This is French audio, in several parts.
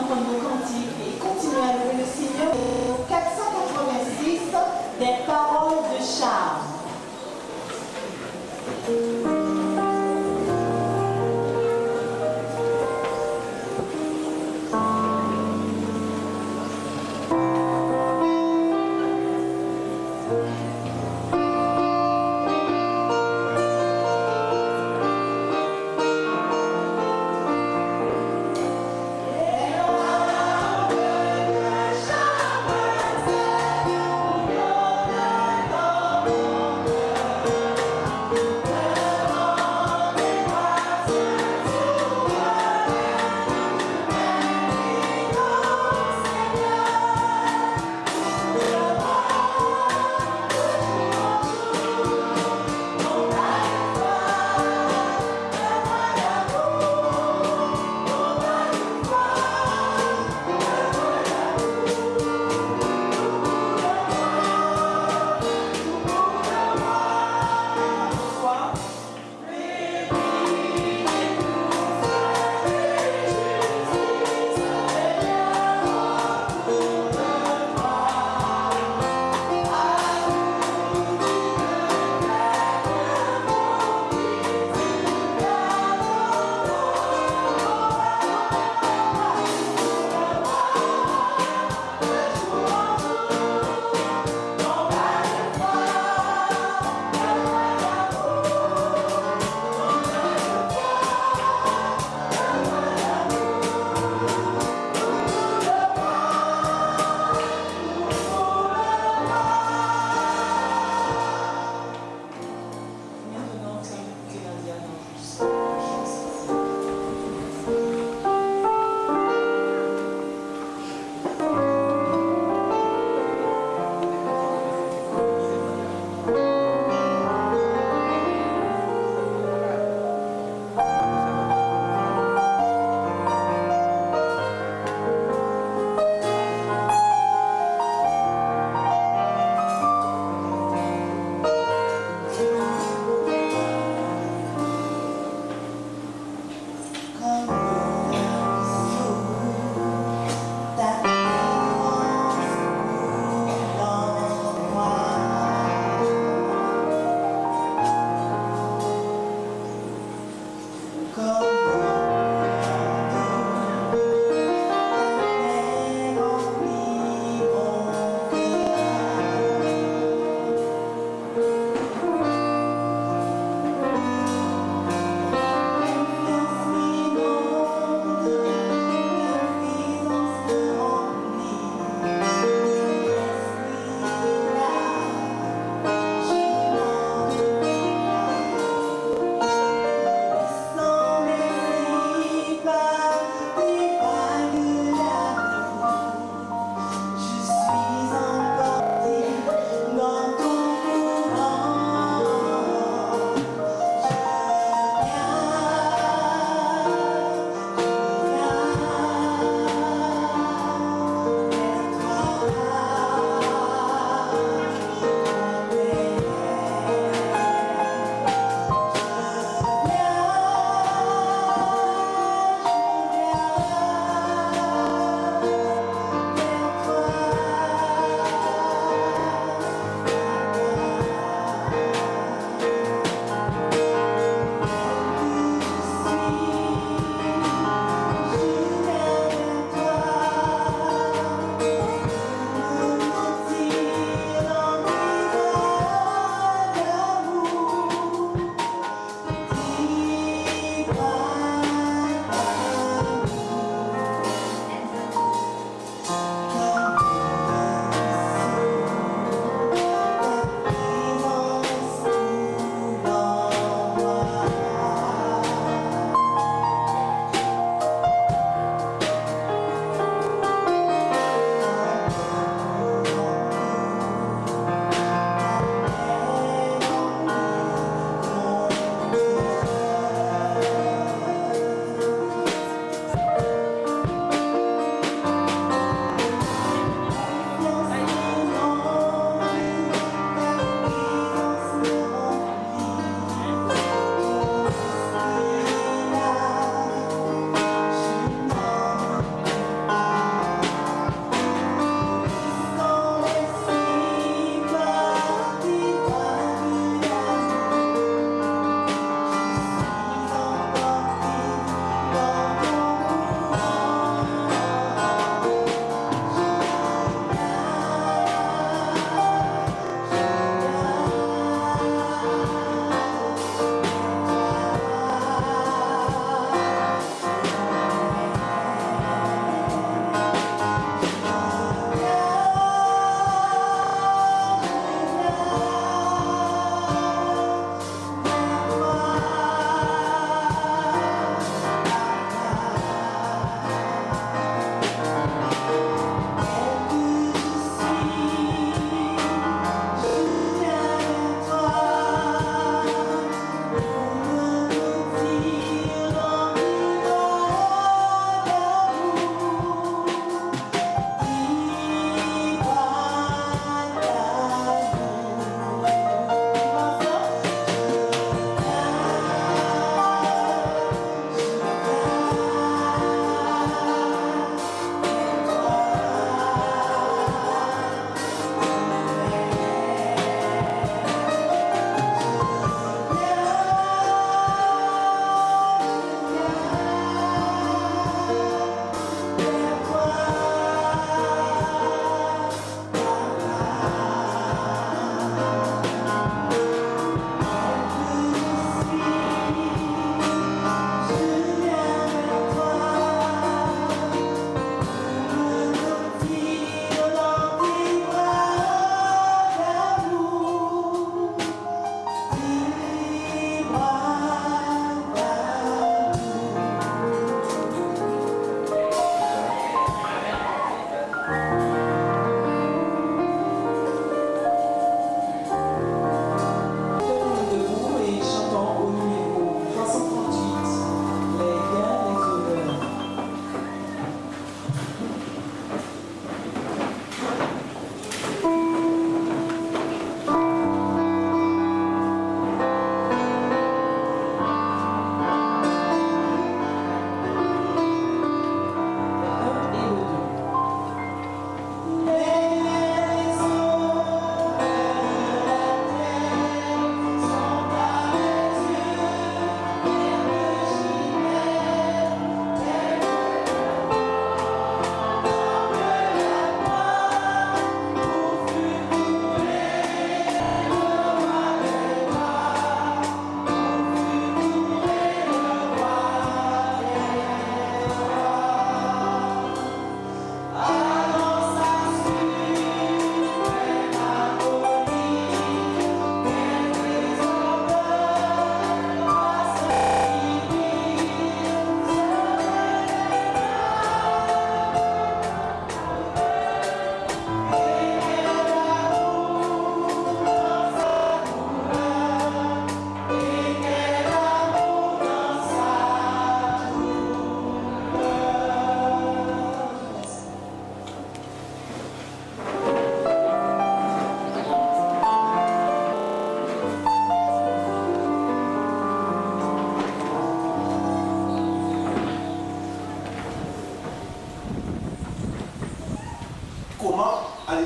entendre nos cantiques et continuer à louer le Seigneur. 486 des paroles de charme. Sommet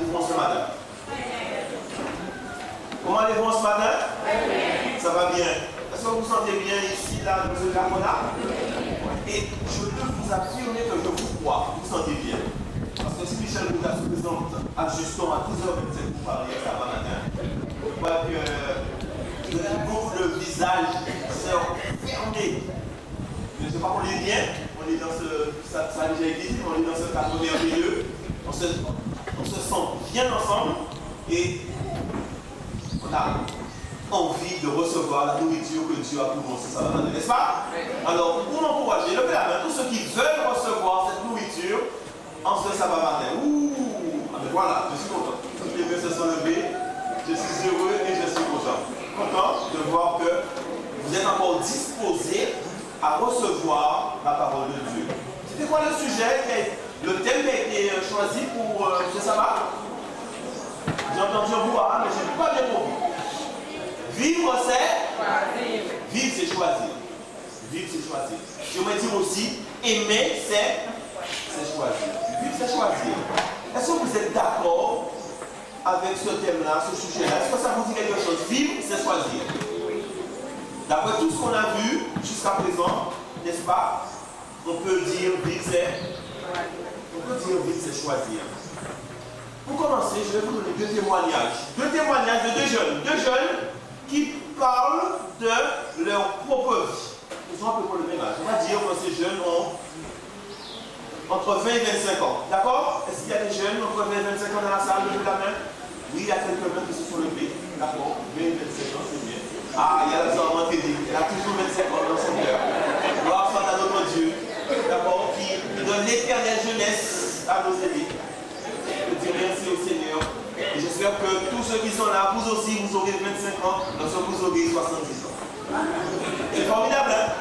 allez-vous ce matin? Comment allez-vous ce matin? Ça va bien. Est-ce que vous vous sentez bien ici, là, dans ce carton-là? Et je peux vous affirmer que je vous crois. Vous vous sentez bien. Parce que si Michel nous a présente à Juston à 12h27 pour parler ça va matin, je vois que le visage s'est fermé. Je ne sais pas, on est bien, on est dans ça a déjà été dit, on est dans ce cadre merveilleux, on se sent bien ensemble et on a envie de recevoir la nourriture que Dieu a pour nous, ça va, n'est-ce pas? Alors, pour m'encourager, levez la main, tous ceux qui veulent recevoir cette nourriture en ce sabbat matin. Ouh, ah ben voilà, je suis content. Toutes les mains se sont levées, je suis heureux et je suis content de voir que vous êtes encore disposés à recevoir la parole de Dieu. C'était quoi le sujet, le thème qui a été choisi pour ce sabbat? J'ai entendu un bout, mais je n'ai pas bien compris. Vivre, c'est vivre, c'est choisir. Vivre, c'est choisir. Je vais dire aussi, aimer, c'est choisir. Vivre, c'est choisir. Est-ce que vous êtes d'accord avec ce thème-là, ce sujet-là? Est-ce que ça vous dit quelque chose? Vivre, c'est choisir. D'après tout ce qu'on a vu jusqu'à présent, n'est-ce pas? On peut dire vivre, c'est choisir. Pour commencer, je vais vous donner deux témoignages. Deux témoignages de deux jeunes qui parlent de leur propre vie. Ils sont à peu près le même âge. On va dire que ces jeunes ont entre 20 et 25 ans. D'accord? Est-ce qu'il y a des jeunes entre 20 et 25 ans dans la salle? Levez la main. Oui, il y a quelques-uns qui se sont levés. D'accord? 20 et 25 ans, c'est bien. Ah, il y a la sœur Mantédie. Elle a toujours 25 ans dans son cœur. Gloire soit à notre Dieu. D'accord? Qui donne l'éternelle jeunesse à nos aînés. Je dis merci au Seigneur. Et j'espère que tous ceux qui sont là, vous aussi, vous aurez 25 ans, lorsque vous aurez 70 ans. C'est formidable, hein?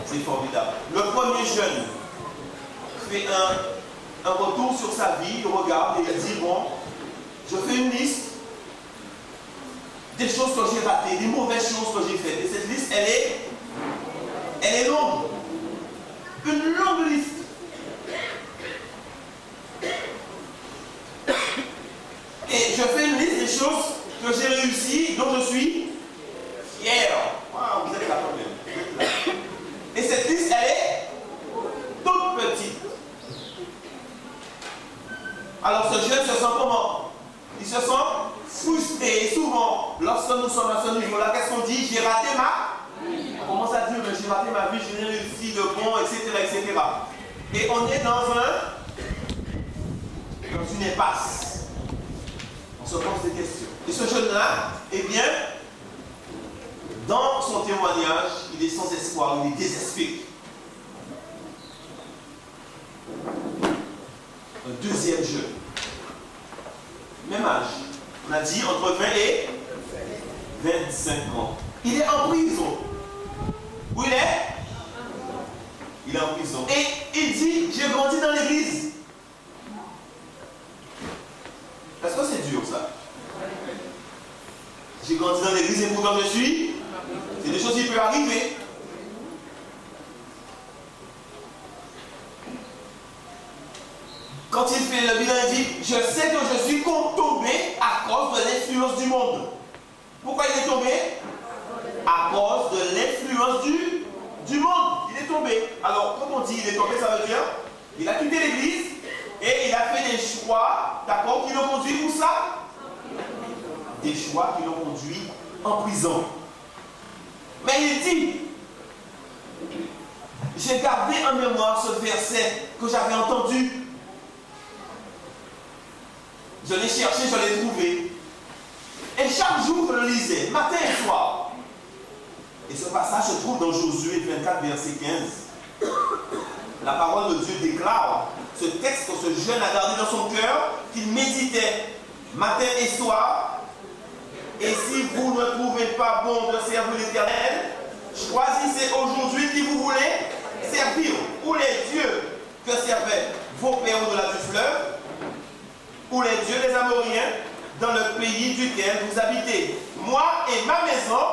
C'est formidable. Le premier jeune fait un retour sur sa vie, il regarde et il dit, bon, je fais une liste des choses que j'ai ratées, des mauvaises choses que j'ai faites. Et cette liste, elle est longue. Une longue liste. Et je fais une liste des choses que j'ai réussi, dont je suis fier. Wow, vous êtes là quand même. Et cette liste, elle est toute petite. Alors ce jeune se sent comment? Il se sent frustré. Et souvent, lorsque nous sommes à ce niveau-là, qu'est-ce qu'on dit? J'ai raté on commence à dire, j'ai raté ma vie, j'ai réussi le bon, etc., etc. Et on est dans une impasse. On se pose des questions. Et ce jeune-là, eh bien, dans son témoignage, il est sans espoir, il est désespéré. Un deuxième jeune, même âge, on a dit entre 20 et 25 ans. Il est en prison. Où il est? Il est en prison. Et il dit, j'ai grandi dans l'église. Est-ce que c'est dur ça? J'ai grandi dans l'église et pourtant je suis. C'est des choses qui peuvent arriver. Quand il fait le bilan, il dit, je sais que je suis tombé à cause de l'influence du monde. Pourquoi il est tombé? À cause de l'influence du monde. Il est tombé. Alors, comme on dit, il est tombé, ça veut dire, il a quitté l'église et il a fait des choix, d'accord, qui l'ont conduit où ça? Des choix qui l'ont conduit en prison. Mais il dit, j'ai gardé en mémoire ce verset que j'avais entendu. Je l'ai cherché, je l'ai trouvé. Et chaque jour, je le lisais, matin et soir. Et ce passage se trouve dans Josué 24, verset 15. La parole de Dieu déclare ce texte que ce jeune a gardé dans son cœur, qu'il méditait matin et soir. Et si vous ne trouvez pas bon de servir l'Éternel, choisissez aujourd'hui qui vous voulez servir. Ou les dieux que servaient vos pères au-delà du fleuve, ou les dieux des Amoriens dans le pays duquel vous habitez. Moi et ma maison,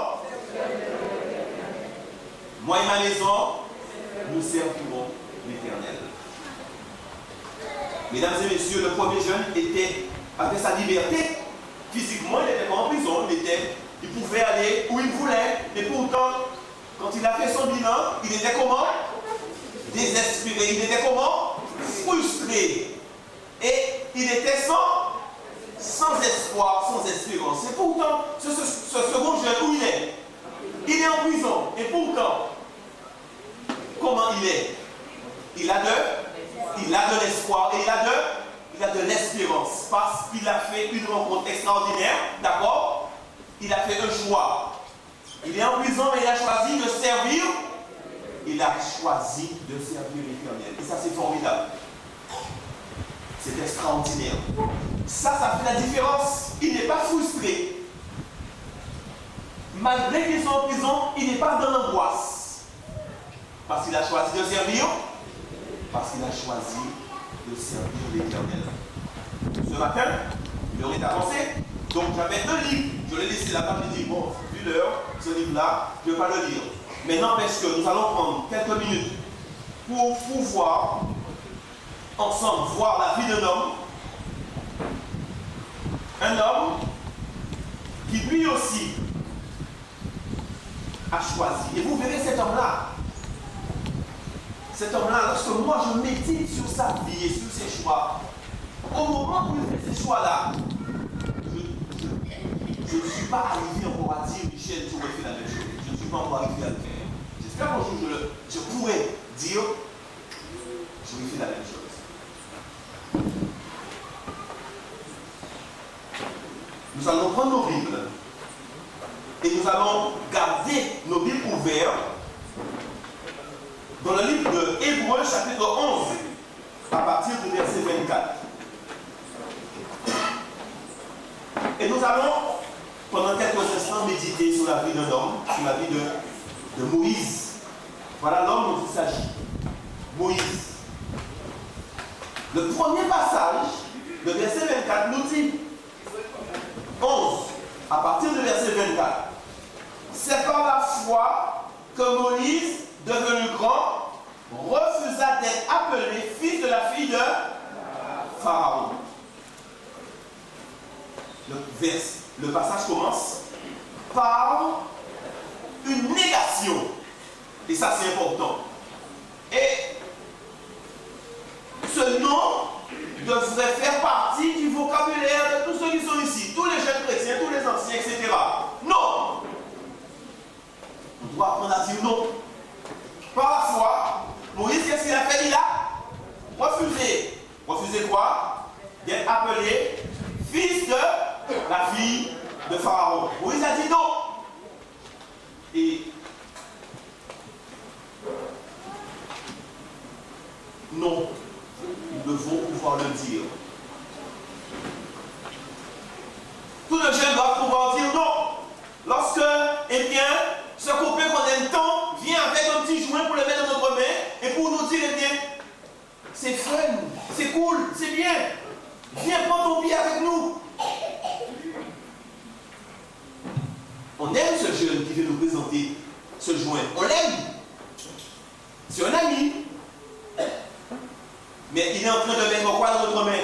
nous servirons l'Éternel. Mesdames et messieurs, le premier jeune était avait sa liberté. Physiquement, il était pas en prison, il pouvait aller où il voulait, et pourtant, quand il a fait son bilan, il était comment? Désespéré, il était comment? Frustré. Et il était sans espoir, sans espérance. Et pourtant, ce second jeune, où il est? Il est en prison. Et pourtant, comment il est? Il a de l'espoir et il a de l'espérance. Parce qu'il a fait une rencontre extraordinaire, d'accord? Il a fait un choix. Il est en prison et il a choisi de servir. Il a choisi de servir l'Éternel. Et ça, c'est formidable. C'est extraordinaire. Ça fait la différence. Il n'est pas frustré. Malgré qu'ils sont en prison, il n'est pas dans l'angoisse. Parce qu'il a choisi de servir. Parce qu'il a choisi de servir l'Éternel. Ce matin, l'heure est avancée. Donc j'avais un livre. Je l'ai laissé là-bas. J'ai dit, bon, vu l'heure, ce livre-là, je ne vais pas le lire. Mais n'empêche que nous allons prendre quelques minutes pour pouvoir ensemble voir la vie d'un homme. Un homme qui lui aussi a choisi. Et vous verrez cet homme-là. Cet homme-là, lorsque moi je médite sur sa vie et sur ses choix, au moment où il fait ces choix-là, je ne suis pas arrivé encore à dire, Michel, tu aurais fait la même chose. Je ne suis pas encore arrivé à le faire. J'espère qu'un jour je pourrais dire, j'aurais fait la même chose. Nous allons prendre nos Bibles et nous allons garder nos Bibles ouvertes dans le livre de Hébreux, chapitre 11, à partir du verset 24. Et nous allons, pendant quelques instants, méditer sur la vie d'un homme, sur la vie de Moïse. Voilà l'homme dont il s'agit. Moïse. Le premier passage, le verset 24, nous dit 11, à partir du verset 24. C'est par la foi que Moïse, devenu grand, refusa d'être appelé fils de la fille de Pharaon. Le passage commence par une négation. Et ça, c'est important. Et ce nom devrait faire partie du vocabulaire de tous ceux qui sont ici, tous les jeunes chrétiens, tous les anciens, etc. Non! On doit apprendre à dire non. Par la foi, Moïse, qu'est-ce qu'il a fait? Il a refusé. Refusé quoi? D'être appelé fils de la fille de Pharaon. Moïse a dit non. Et non, nous devons pouvoir le dire. Tout le jeune doit pouvoir dire non. Lorsque, eh bien, ce copain qu'on aime tant vient avec un petit joint pour le mettre dans notre main et pour nous dire, eh bien, c'est fun, c'est cool, c'est bien. Viens prendre ton pied avec nous. On aime ce jeune qui vient nous présenter ce joint. On l'aime. C'est un ami. Mais il est en train de mettre quoi dans notre main?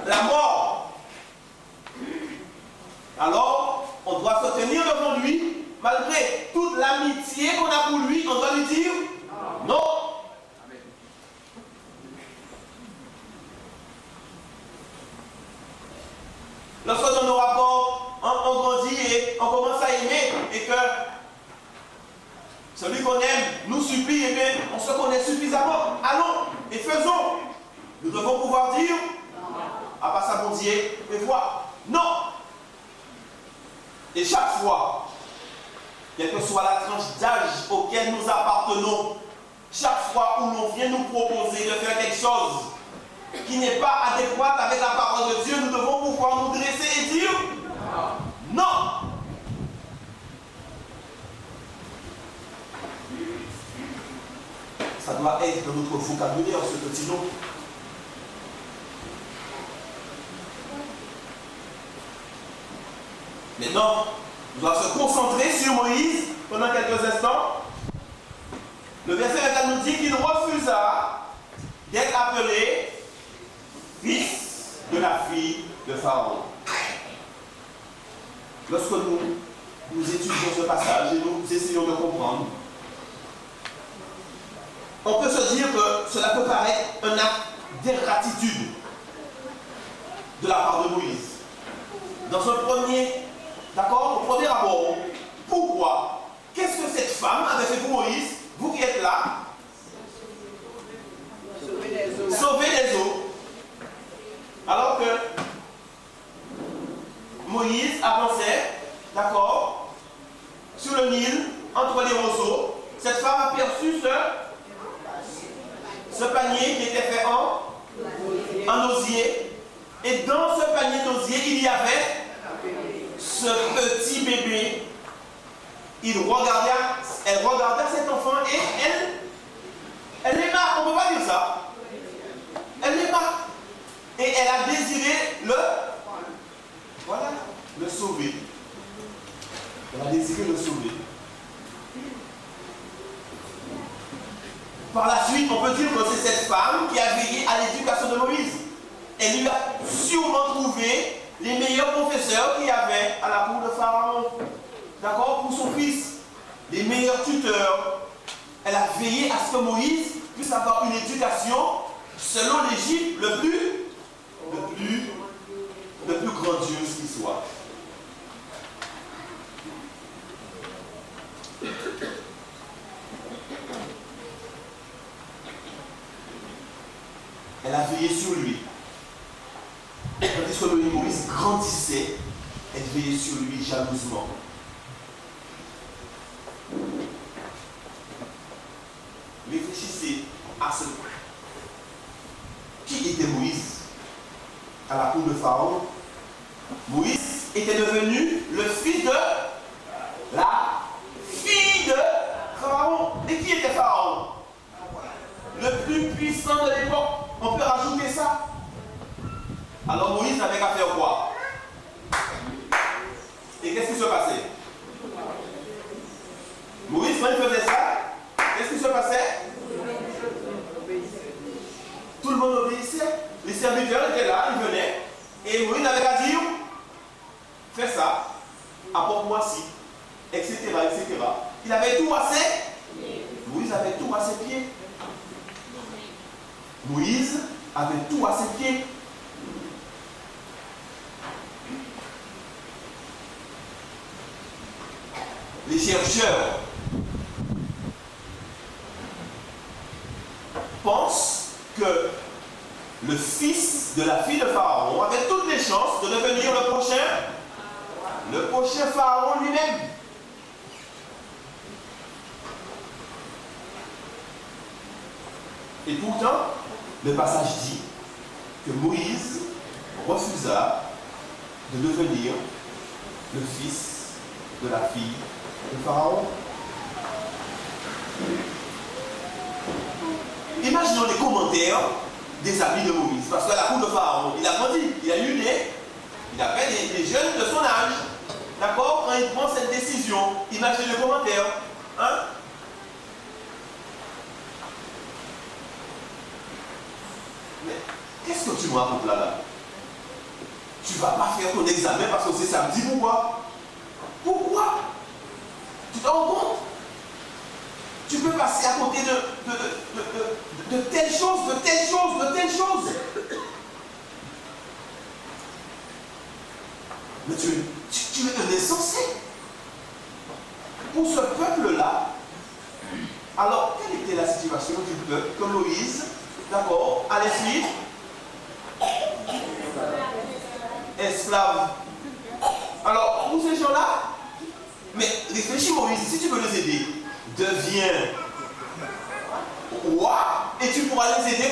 La mort. Alors, on doit se tenir devant lui, malgré toute l'amitié qu'on a pour lui, on doit lui dire non. Lorsque dans nos rapports, on grandit et on commence à aimer et que celui qu'on aime nous supplie, et bien, on se connaît suffisamment. Allons et faisons. Nous devons pouvoir dire à pas s'abondier et voir. Non. Et chaque fois, quelle que soit la tranche d'âge auquel nous appartenons, chaque fois où l'on vient nous proposer de faire quelque chose qui n'est pas adéquate avec la parole de Dieu, nous devons pouvoir nous dresser et dire non. Ça doit être dans notre vocabulaire, ce petit nom. Maintenant, on doit se concentrer sur Moïse pendant quelques instants. Le verset 24 nous dit qu'il refusa d'être appelé fils de la fille de Pharaon. Lorsque nous étudions ce passage et nous essayons de comprendre, on peut se dire que cela peut paraître un acte d'ingratitude de la part de Moïse. Dans un premier, d'accord, au premier abord, pourquoi? Qu'est-ce que cette femme avait fait pour Moïse? Vous qui êtes là, sauver les eaux. Alors que Moïse avançait, d'accord, sur le Nil, entre les roseaux, cette femme a perçu ce panier qui était fait en osier. Et dans ce panier d'osier, il y avait ce petit bébé. Elle regardait cet enfant et elle l'aima. On ne peut pas dire ça. Elle l'aima. Et elle a désiré le sauver. Elle a désiré le sauver. Par la suite, on peut dire que c'est cette femme qui a veillé à l'éducation de Moïse. Elle lui a sûrement trouvé les meilleurs professeurs qu'il y avait à la cour de Pharaon. D'accord? Pour son fils. Les meilleurs tuteurs. Elle a veillé à ce que Moïse puisse avoir une éducation selon l'Égypte le plus grandiose qui soit. Elle a veillé sur lui. Tandis que Moïse grandissait, elle veillait sur lui jalousement. Réfléchissez à ce point. Qui était Moïse à la cour de Pharaon? Moïse était devenu le fils de la fille de Pharaon. Et qui était Pharaon? Le plus puissant de l'époque. On peut rajouter ça. Alors Moïse n'avait qu'à faire quoi? Et qu'est-ce qui se passait? Moïse, quand il faisait ça, qu'est-ce qui se passait? Tout le monde obéissait. Les serviteurs étaient là, ils venaient. Et Moïse n'avait qu'à dire, fais ça, apporte-moi ci, etc., etc. Il avait tout à ses pieds. Moïse avait tout à ses pieds. Moïse avait tout à ses pieds. Les chercheurs pensent que le fils de la fille de Pharaon avait toutes les chances de devenir le prochain Pharaon lui-même. Et pourtant, le passage dit que Moïse refusa de devenir le fils de la fille de Pharaon. Imaginons les commentaires des amis de Moïse, parce qu'à la cour de Pharaon, il a grandi, il a eu il avait des jeunes de son âge. D'accord? Quand il prend cette décision, imaginez les commentaires. Hein? Mais qu'est-ce que tu me racontes là? Tu ne vas pas faire ton examen parce que c'est samedi, pourquoi? Pourquoi? Tu te rends compte? Tu peux passer à côté de telle chose, de telle chose, de telle chose. Mais tu es un insensé. Pour ce peuple-là, alors quelle était la situation du peuple que Moïse, d'accord, allait suivre? Esclave. Alors, pour ces gens-là, mais réfléchis Moïse, si tu veux les aider, deviens roi et tu pourras les aider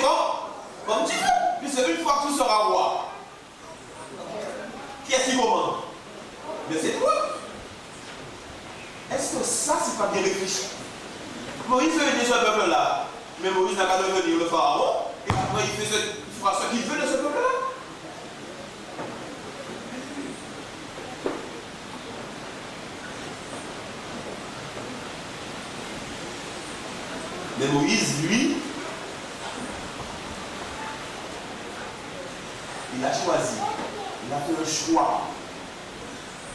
comme tu veux. Puisque une fois que tu seras roi, qui est-ce qui commande? Mais c'est toi. Est-ce que ça, c'est pas bien réfléchi? Moïse veut aider ce peuple-là, mais Moïse n'a qu'à devenir le pharaon et après il fera ce qu'il veut de ce peuple-là. Mais Moïse, lui, Il a choisi. Il a fait un choix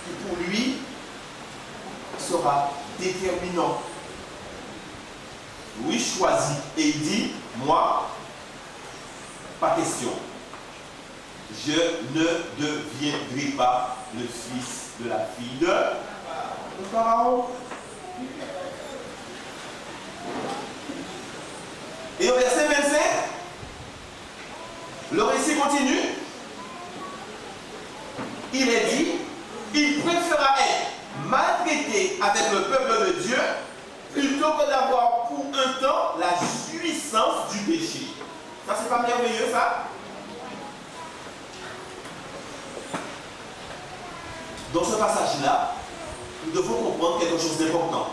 qui pour lui sera déterminant. Oui, choisit. Et il dit, moi, pas question. Je ne deviendrai pas le fils de la fille de Pharaon. Et au verset 25, le récit continue. Il est dit, il préféra être maltraité avec le peuple de Dieu plutôt que d'avoir pour un temps la jouissance du péché. Ça, c'est pas merveilleux, ça? Dans ce passage-là, nous devons comprendre quelque chose d'important.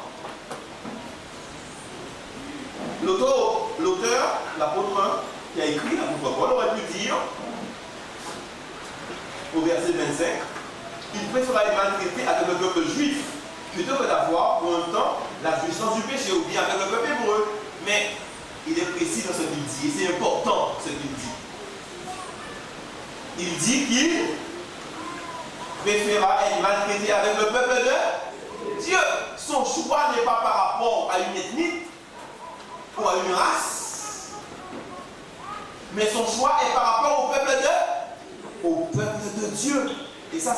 L'auteur, l'apôtre qui a écrit, l'apôtre Paul, aurait pu dire, au verset 25, il préféra être maltraité avec le peuple juif plutôt que d'avoir pour un temps la jouissance du péché ou bien avec le peuple hébreu. Mais il est précis dans ce qu'il dit, et c'est important ce qu'il dit. Il dit qu'il préféra être maltraité avec le peuple de Dieu. Son choix n'est pas par rapport à une ethnie ou à une race, mais son choix est par rapport au peuple de Dieu. Et ça,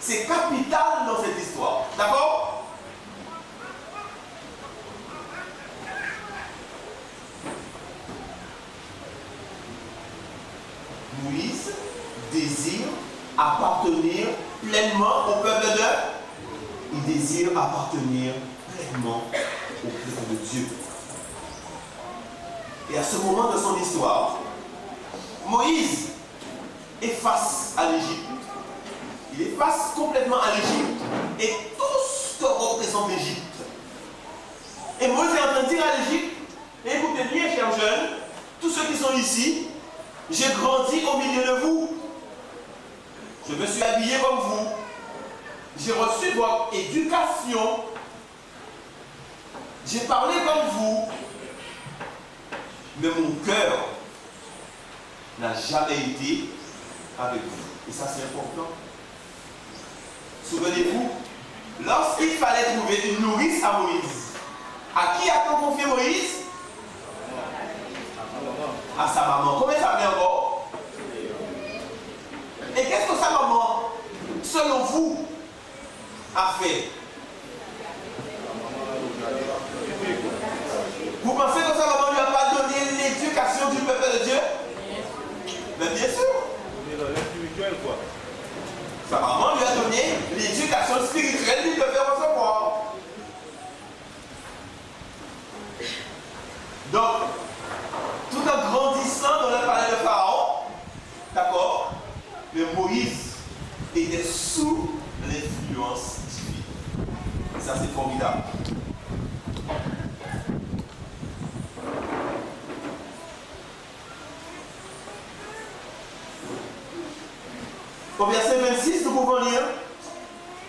c'est capital dans cette histoire. D'accord? Moïse désire appartenir pleinement au peuple de... Il désire appartenir pleinement au peuple de Dieu. Et à ce moment de son histoire, Moïse est face à l'Égypte. Il est face complètement à l'Égypte et tout ce que représente l'Égypte. Et Moïse est en train de dire à l'Égypte, écoutez bien, chers jeunes, tous ceux qui sont ici, j'ai grandi au milieu de vous. Je me suis habillé comme vous. J'ai reçu votre éducation. J'ai parlé comme vous. Mais mon cœur n'a jamais été avec vous. Et ça, c'est important. Souvenez-vous, lorsqu'il fallait trouver une nourrice à Moïse, à qui a-t-on confié Moïse? À sa maman. Comment elle s'appelait encore? Et qu'est-ce que sa maman, selon vous, a fait? Vous pensez que sa maman ne lui a pas donné l'éducation du peuple de Dieu? Mais bien sûr. L'individuel, quoi. Sa maman lui a donné l'éducation spirituelle qu'il devait recevoir. Donc, tout en grandissant dans le palais de Pharaon, d'accord, mais Moïse était sous l'influence divine. Et ça, c'est formidable. Au verset 26, nous pouvons lire,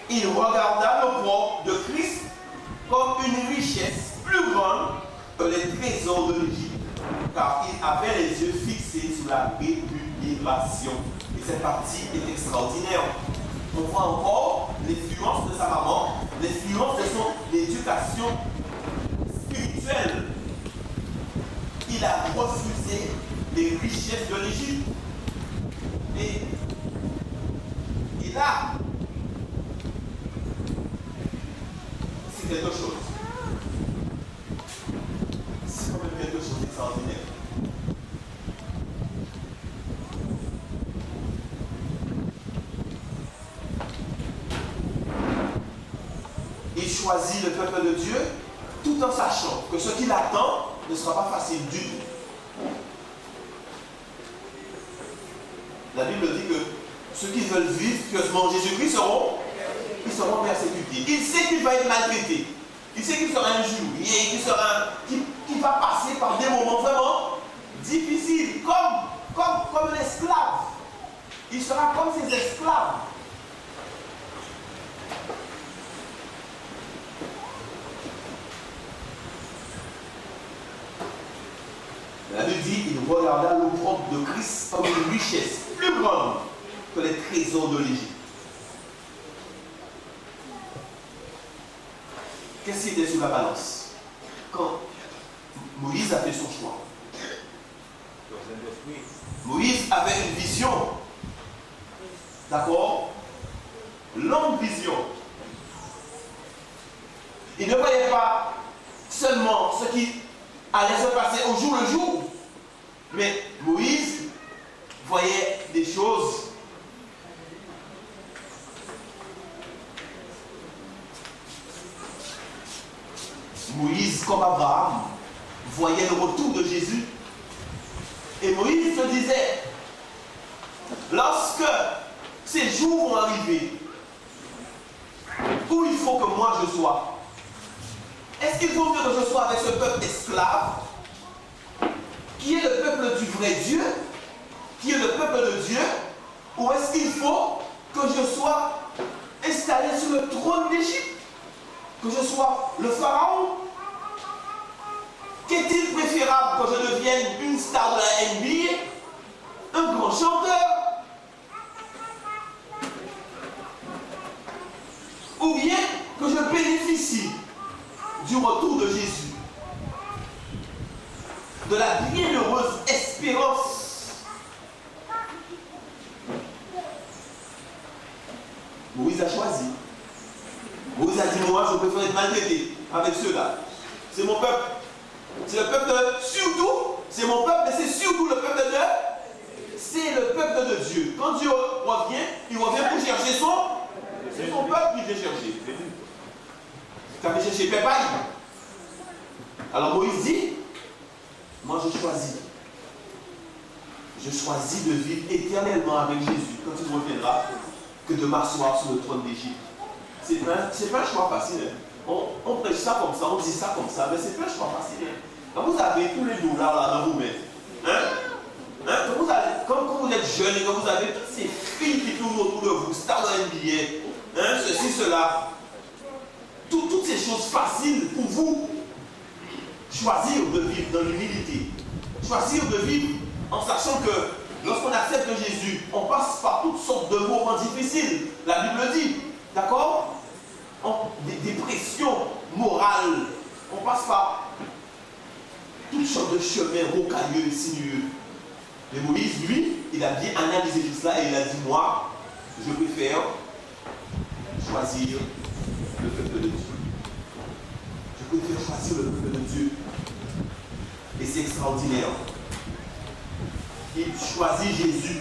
il regarda le corps de Christ comme une richesse plus grande que les trésors de l'Égypte, car il avait les yeux fixés sur la rémunération. Et cette partie est extraordinaire. On voit encore l'influence de sa maman, l'influence de son éducation spirituelle. Il a refusé les richesses de l'Égypte. Et là, c'est quelque chose. C'est quand même quelque chose d'extraordinaire. Il choisit le peuple de Dieu tout en sachant que ce qui l'attend ne sera pas facile du tout. La Bible dit que ceux qui veulent vivre pieusement en Jésus-Christ seront persécutés. Il sait qu'il va être maltraité. Il sait qu'il sera injurié, qu'il va passer par des moments vraiment difficiles, comme un esclave. Il sera comme ses esclaves. La Bible dit, il regarda l'opprobre de Christ comme une richesse plus grande que les trésors de l'Égypte. Qu'est-ce qui était sur la balance quand Moïse a fait son choix? Moïse avait une vision. D'accord? Longue vision. Il ne voyait pas seulement ce qui allait se passer au jour le jour, mais Moïse voyait des choses. Moïse, comme Abraham, voyait le retour de Jésus. Et Moïse se disait, lorsque ces jours vont arriver, où il faut que moi je sois, est-ce qu'il faut mieux que je sois avec ce peuple esclave, qui est le peuple du vrai Dieu, qui est le peuple de Dieu, ou est-ce qu'il faut que je sois installé sur le trône d'Égypte, que je sois le pharaon? Qu'est-il préférable que je devienne une star de la NBA, un grand chanteur, ou bien que je bénéficie du retour de Jésus, de la bienheureuse espérance? Moïse a choisi. Moïse a dit, moi je préfère être maltraité avec ceux-là. C'est mon peuple. C'est le peuple de, surtout, c'est mon peuple, mais c'est surtout le peuple de, c'est le peuple de Dieu. Quand Dieu revient, il revient pour chercher c'est son peuple qui vient chercher. Tu avais cherché Pépaille. Alors Moïse dit, moi je choisis. Je choisis de vivre éternellement avec Jésus quand il reviendra, que de m'asseoir sur le trône d'Égypte. C'est pas un choix facile. Hein. On prêche ça comme ça, on dit ça comme ça, mais c'est pas un choix facile. Hein. Quand vous avez tous les noms là dans vos mains, quand vous êtes jeune et que vous avez toutes ces filles qui tournent autour de vous, stars de NBA, ceci, cela, toutes ces choses faciles pour vous, choisir de vivre dans l'humilité, choisir de vivre en sachant que lorsqu'on accepte Jésus, on passe par toutes sortes de moments difficiles. La Bible dit, d'accord? Des pressions morales. On passe par toutes sortes de chemins rocailleux et sinueux. Mais Moïse, lui, il a bien analysé tout cela et il a dit, moi, je préfère choisir le peuple de Dieu. Je préfère choisir le peuple de Dieu. Et c'est extraordinaire. Il choisit Jésus.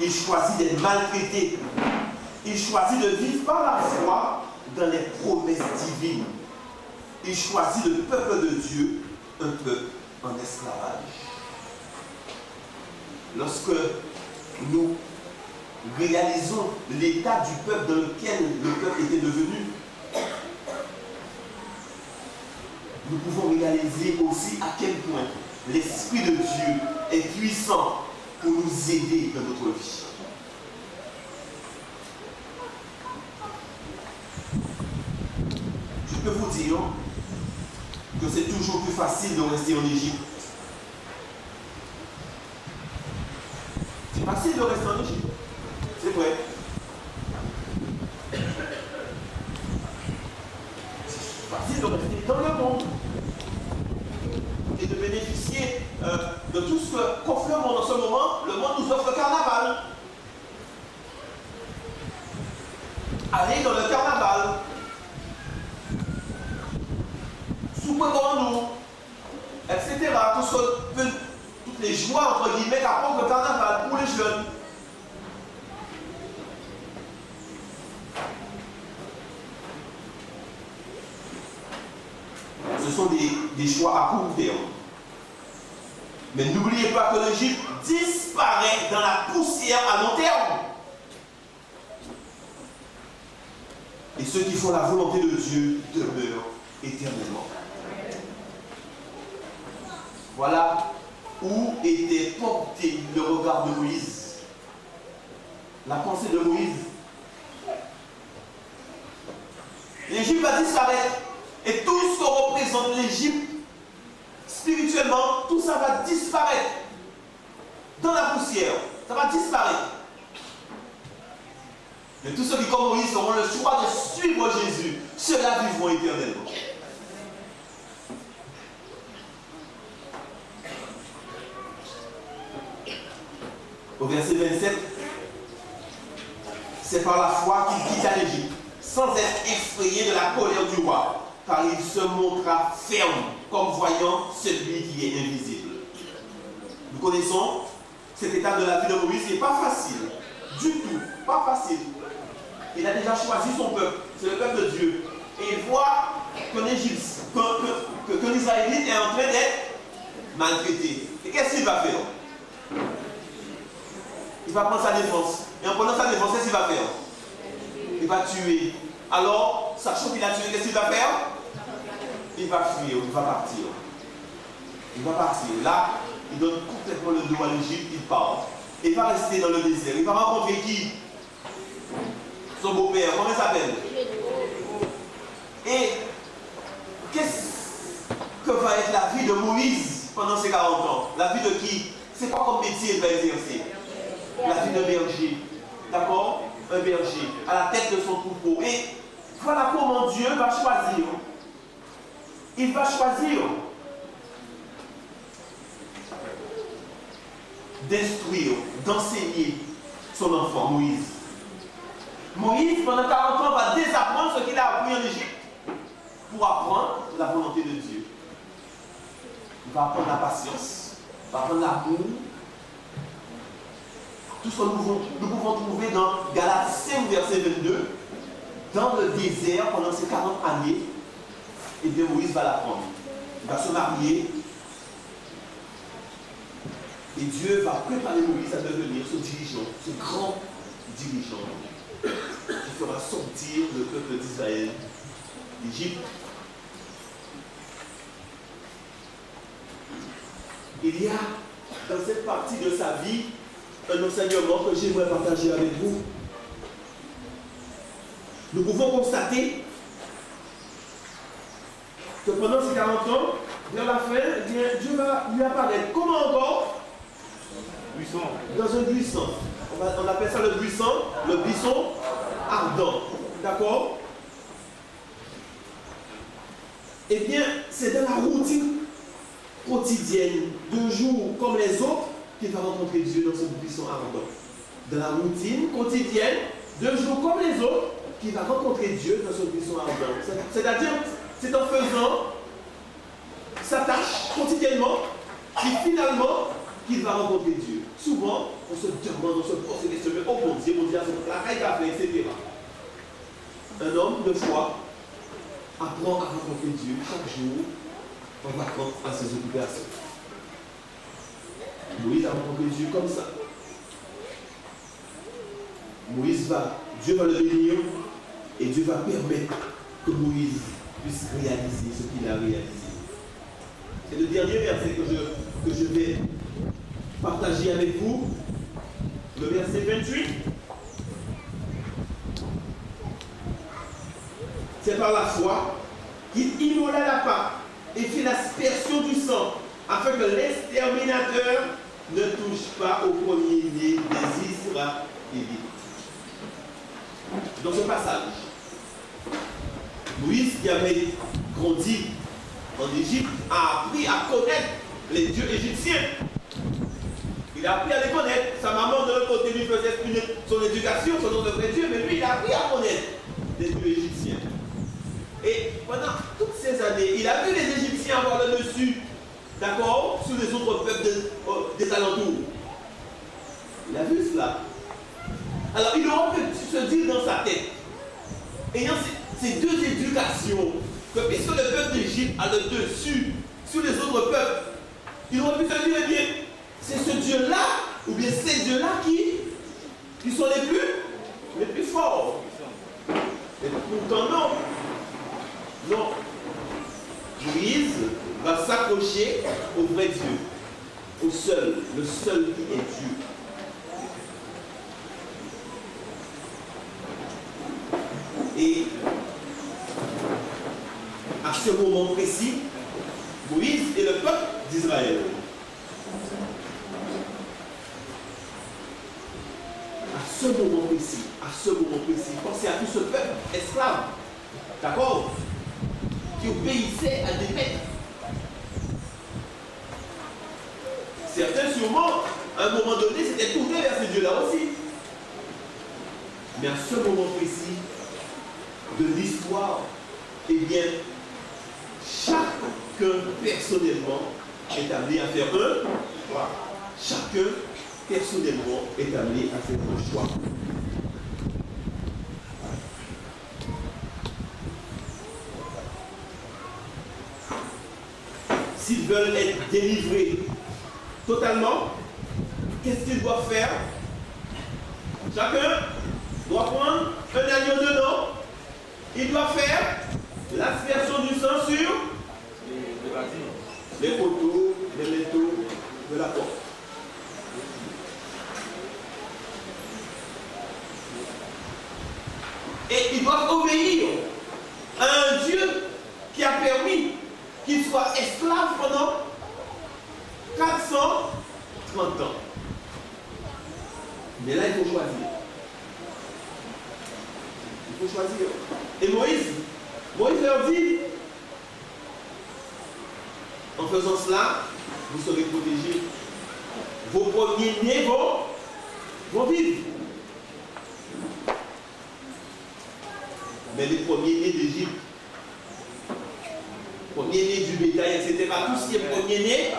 Il choisit d'être maltraité. Il choisit de vivre par la foi dans les promesses divines. Il choisit le peuple de Dieu, un peuple en esclavage. Lorsque nous réalisons l'état du peuple dans lequel le peuple était devenu, nous pouvons réaliser aussi à quel point l'Esprit de Dieu est puissant pour nous aider dans notre vie. Je peux vous dire que c'est toujours plus facile de rester en Égypte. C'est facile de rester en Égypte. C'est vrai. C'est facile de rester dans le monde et de bénéficier de tout ce qu'offre le monde en ce moment. Le monde nous offre le carnaval. Aller dans le carnaval. Souper devant nous, etc. Toutes les joies, entre guillemets, qu'apporte le carnaval pour les jeunes. Ce sont des choix à court terme. Mais n'oubliez pas que l'Égypte disparaît dans la poussière à long terme. Et ceux qui font la volonté de Dieu demeurent éternellement. Voilà où était porté le regard de Moïse. La pensée de Moïse. L'Égypte va disparaître. Et tout ce que représente l'Égypte, spirituellement, tout ça va disparaître dans la poussière. Ça va disparaître. Mais tous ceux qui, comme Moïse, auront le choix de suivre Jésus, ceux-là vivront éternellement. Au verset 27, c'est par la foi qu'il quitta l'Égypte, sans être effrayé de la colère du roi, car il se montra ferme, comme voyant celui qui est invisible. Nous connaissons cette étape de la vie de Moïse qui n'est pas facile, du tout, pas facile. Il a déjà choisi son peuple, c'est le peuple de Dieu. Et il voit que l'Israélite est en train d'être maltraité. Et qu'est-ce qu'il va faire? Il va prendre sa défense. Et en prenant sa défense, qu'est-ce qu'il va faire? Il va tuer. Alors, sachant qu'il a tué, qu'est-ce qu'il va faire? Il va fuir, il va partir. Il va partir. Là, il donne complètement le dos à l'Égypte, il part. Il va rester dans le désert. Il va rencontrer qui? Son beau-père. Comment il s'appelle? Et qu'est-ce que va être la vie de Moïse pendant ces 40 ans? La vie de qui? C'est quoi comme métier il va exercer? La vie de berger. D'accord? Un berger. À la tête de son troupeau. Et voilà comment Dieu va choisir. Il va choisir d'instruire, d'enseigner son enfant, Moïse. Moïse, pendant 40 ans, va désapprendre ce qu'il a appris en Égypte pour apprendre la volonté de Dieu. Il va apprendre la patience, il va apprendre l'amour. Tout ce que nous pouvons trouver dans Galates 5, verset 22, dans le désert pendant ces 40 années, et bien Moïse va l'apprendre. Il va se marier. Et Dieu va préparer Moïse à devenir ce dirigeant, ce grand dirigeant qui fera sortir le peuple d'Israël d'Égypte. Il y a dans cette partie de sa vie un enseignement que j'aimerais partager avec vous. Nous pouvons constater que pendant ces 40 ans, vers la fin, eh bien, Dieu va lui apparaître. Comment encore? Buisson. Dans un buisson. On appelle ça le buisson ardent. D'accord? Eh bien, c'est dans la routine quotidienne, de jours comme les autres, qu'il va rencontrer Dieu dans ce buisson ardent. Dans la routine quotidienne, de jours comme les autres, qu'il va rencontrer Dieu dans ce buisson ardent. C'est-à-dire, c'est en faisant sa tâche quotidiennement, puis finalement, qu'il va rencontrer Dieu. Souvent, on se demande, on se pose des questions, oh mon Dieu, la caille qu'a fait, etc. Un homme de foi apprend à rencontrer Dieu chaque jour en vacances à ses occupations. Moïse a rencontré Dieu comme ça. Dieu va le bénir et Dieu va permettre que Moïse puisse réaliser ce qu'il a réalisé. C'est le dernier verset que je vais partager avec vous, le verset 28. C'est par la foi qu'il immola la Pâque et fit l'aspersion du sang, afin que l'exterminateur ne touche pas au premier-né des Israélites. Dans ce passage, Moïse, qui avait grandi en Égypte, a appris à connaître les dieux égyptiens. Il a appris à les connaître. Sa maman de l'autre côté lui faisait son éducation, son nom de vrai Dieu, mais lui, il a appris à connaître les dieux égyptiens. Et pendant toutes ces années, il a vu les Égyptiens avoir le dessus, d'accord, sur les autres peuples des alentours. Il a vu cela. Alors, il aurait pu se dire dans sa tête, ayant ces deux éducations, que puisque le peuple d'Égypte a le dessus sur les autres peuples, il aurait pu se dire, eh bien, c'est ce Dieu-là, ou bien ces dieux-là qui sont les plus forts. Et pourtant, non. Non. Moïse va s'accrocher au vrai Dieu, le seul qui est Dieu. Et à ce moment précis, Moïse et le peuple d'Israël ce moment précis, pensez à tout ce peuple esclave, d'accord, qui obéissait à des maîtres. Certains, sûrement, à un moment donné, s'étaient tournés vers ce Dieu-là aussi. Mais à ce moment précis de l'histoire, eh bien, chacun personnellement est amené à faire un choix. Chacun personnellement est amené à faire un choix. S'ils veulent être délivrés totalement, qu'est-ce qu'ils doivent faire? Chacun doit prendre un agneau de nom. Il doit faire l'aspersion du sang sur les poteaux, les métaux de la porte. Et ils doivent obéir à un Dieu qui a permis qu'ils soient esclaves pendant 430 ans. Mais là, il faut choisir. Il faut choisir. Et Moïse leur dit, en faisant cela, vous serez protégés. Vos premiers-nés vont vivre. Mais les premiers-nés d'Égypte, premiers-nés du bétail, etc., tout ce qui est premier-né,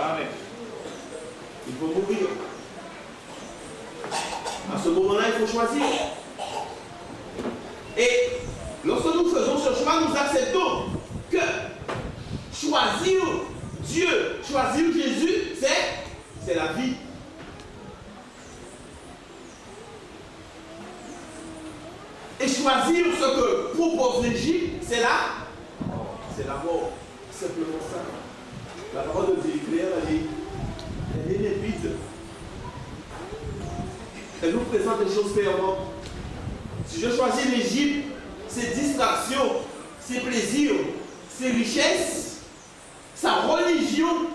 il faut mourir. À ce moment-là, il faut choisir. Et lorsque nous faisons ce choix, nous acceptons que choisir Dieu, choisir Jésus, c'est la vie. Et choisir ce que propose l'Égypte, c'est la mort. Simplement ça. La parole de Dieu est claire, elle est limpide. Elle nous présente des choses clairement. Si je choisis l'Égypte, ses distractions, ses plaisirs, ses richesses, sa religion,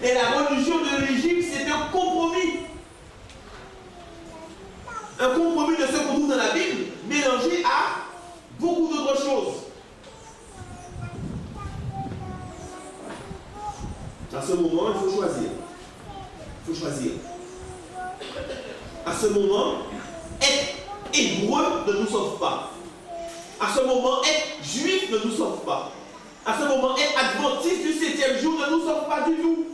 et la religion de l'Égypte, c'est un compromis. Un compromis de ce qu'on trouve dans la Bible, mélangé à beaucoup d'autres choses. À ce moment, il faut choisir. Il faut choisir. À ce moment, être hébreu ne nous sauve pas. À ce moment, être juif ne nous sauve pas. À ce moment, être adventiste du 7e jour ne nous sauve pas du tout.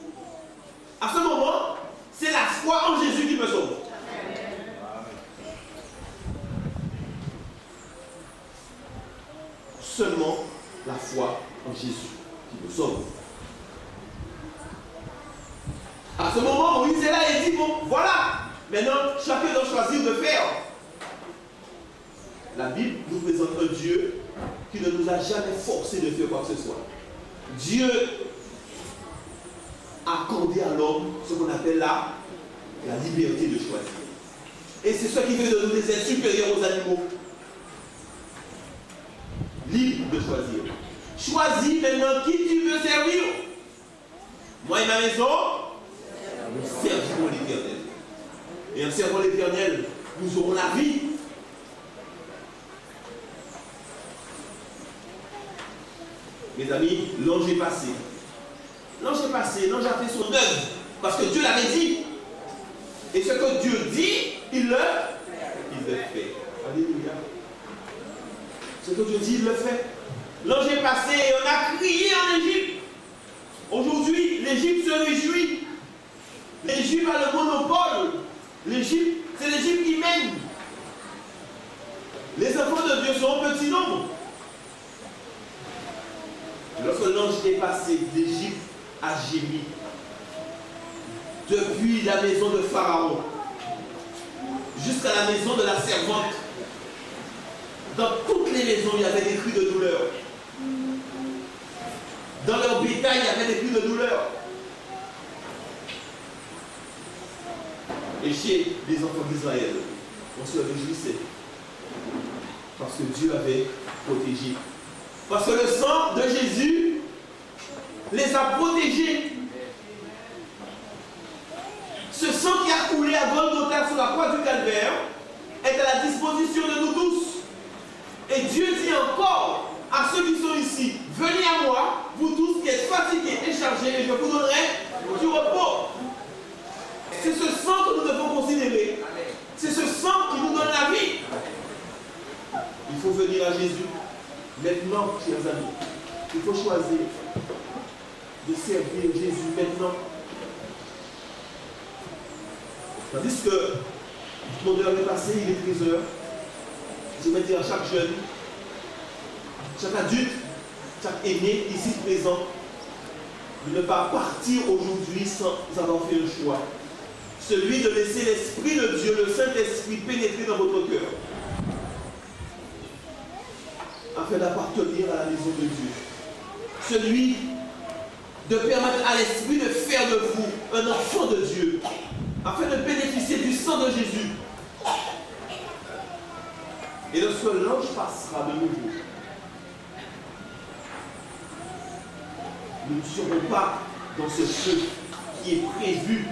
À ce moment, c'est la foi en Jésus qui me sauve. Seulement la foi en Jésus qui me sauve. À ce moment, Moïse est là et dit, bon, voilà, maintenant, chacun doit choisir de faire. La Bible nous présente un Dieu qui ne nous a jamais forcé de faire quoi que ce soit. Dieu a accordé à l'homme ce qu'on appelle la liberté de choisir. Et c'est ce qui fait de nous des êtres supérieurs aux animaux. Libre de choisir. Choisis maintenant qui tu veux servir. Moi et ma maison, nous servirons l'Éternel. Et en servant l'Éternel, nous aurons la vie. Mes amis, l'ange est passé. L'ange est passé, l'ange a fait son œuvre. Parce que Dieu l'avait dit. Et ce que Dieu dit, il le fait. Alléluia. Ce que Dieu dit, il le fait. L'ange est passé et on a crié en Égypte. Aujourd'hui, l'Égypte se réjouit. L'Égypte a le monopole. L'Égypte, c'est l'Égypte qui mène. Les enfants de Dieu sont en petit nombre. Lorsque l'ange est passé, l'Égypte a gémi. Depuis la maison de Pharaon jusqu'à la maison de la servante. Dans toutes les maisons, il y avait des cris de douleur. Dans leur bétail, il y avait des cris de douleur. Et chez les enfants d'Israël, on se réjouissait. Parce que Dieu avait protégé. Parce que le sang de Jésus les a protégés. Ce sang qui déroulé à Golgotha sur la croix du Calvaire est à la disposition de nous tous. Et Dieu dit encore à ceux qui sont ici, venez à moi, vous tous qui êtes fatigués et chargés, et je vous donnerai du repos. C'est ce sang que nous devons considérer. C'est ce sang qui nous donne la vie. Il faut venir à Jésus. Maintenant, chers amis, il faut choisir de servir Jésus maintenant. Tandis que mon heure est passée, il est 13 heures. Je vais dire à chaque jeune, chaque adulte, chaque aîné ici présent, de ne pas partir aujourd'hui sans avoir fait un choix. Celui de laisser l'Esprit de Dieu, le Saint-Esprit, pénétrer dans votre cœur, afin d'appartenir à la maison de Dieu. Celui de permettre à l'Esprit de faire de vous un enfant de Dieu, afin de bénéficier du sang de Jésus. Et lorsque l'ange passera de nouveau, nous ne serons pas dans ce feu qui est prévu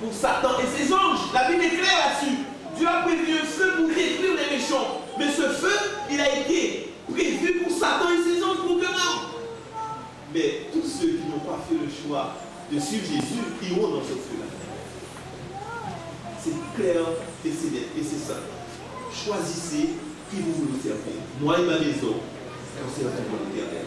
pour Satan et ses anges. La Bible est claire là-dessus. Dieu a prévu un feu pour détruire les méchants. Mais ce feu, il a été prévu pour Satan et ses anges pour demain. Mais tous ceux qui n'ont pas fait le choix de suivre Jésus iront dans ce feu-là. C'est clair et c'est net et c'est simple. Choisissez qui vous voulez servir. Moi et ma maison, on servira l'Éternel.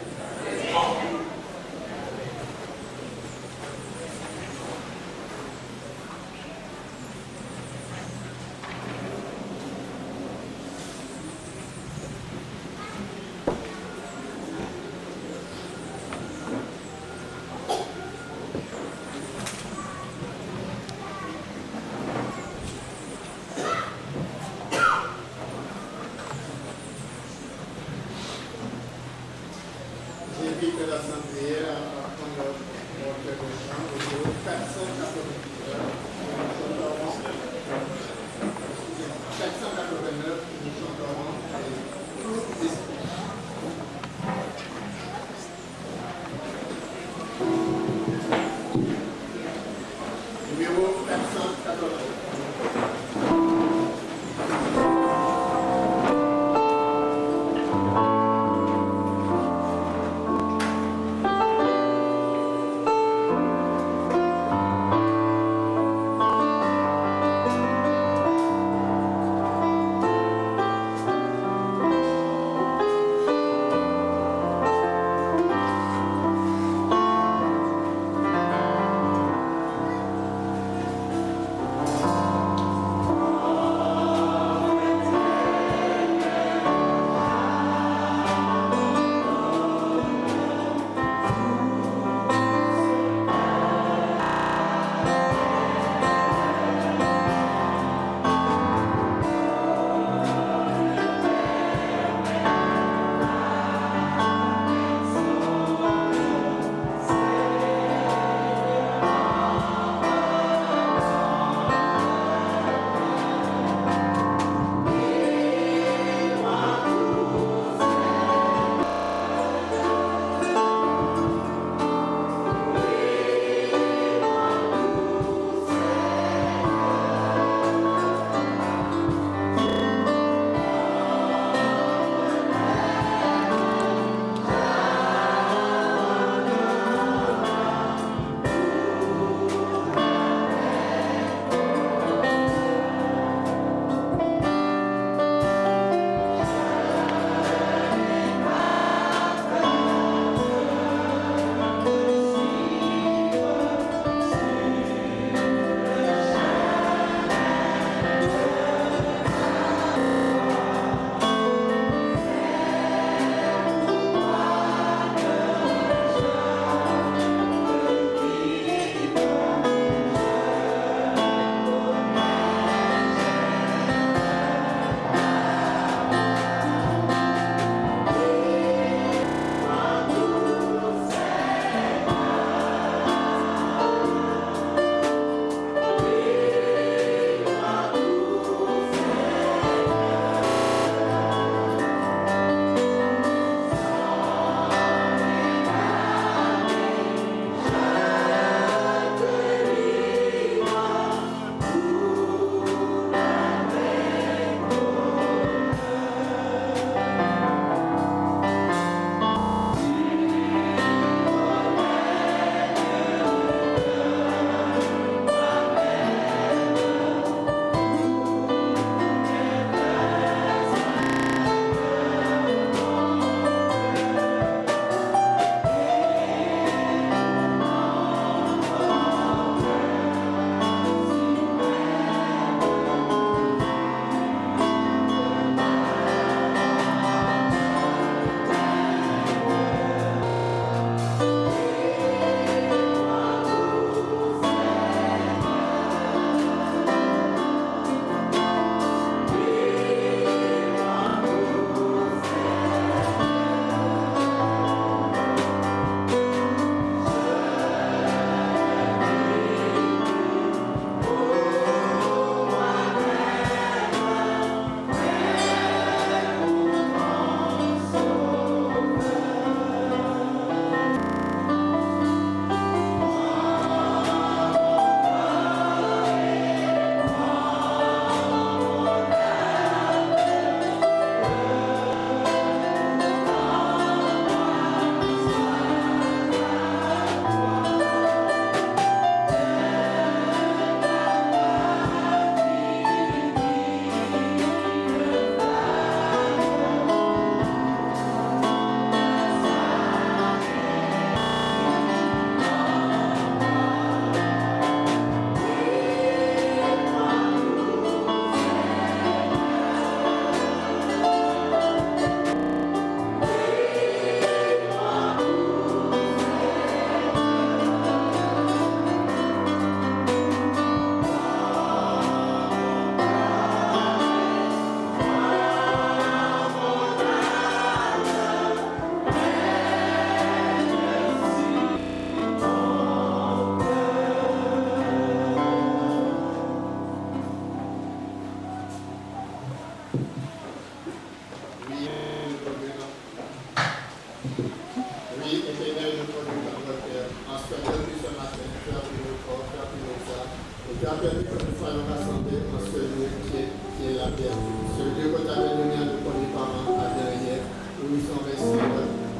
en ce que depuis ce matin, tu as pris le corps, tu as pris le ça, et tu as permis que nous soyons rassemblés en ce lieu qui est la vertu. Ce lieu que tu avais donné à nos premiers parents à derrière, où ils sont restés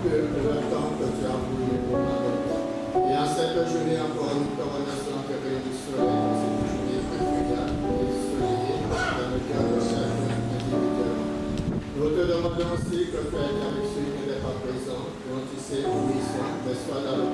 que le temps que tu as voulu pour nous. Et en cette journée encore, nous te remercions que le soleil, cette journée agréable et soleillée dans le cœur de chacun individuellement. Nous te demandons aussi que tu aies avec ceux qui n'étaient pas présents, dont tu sais où ils sont, mais sois dans le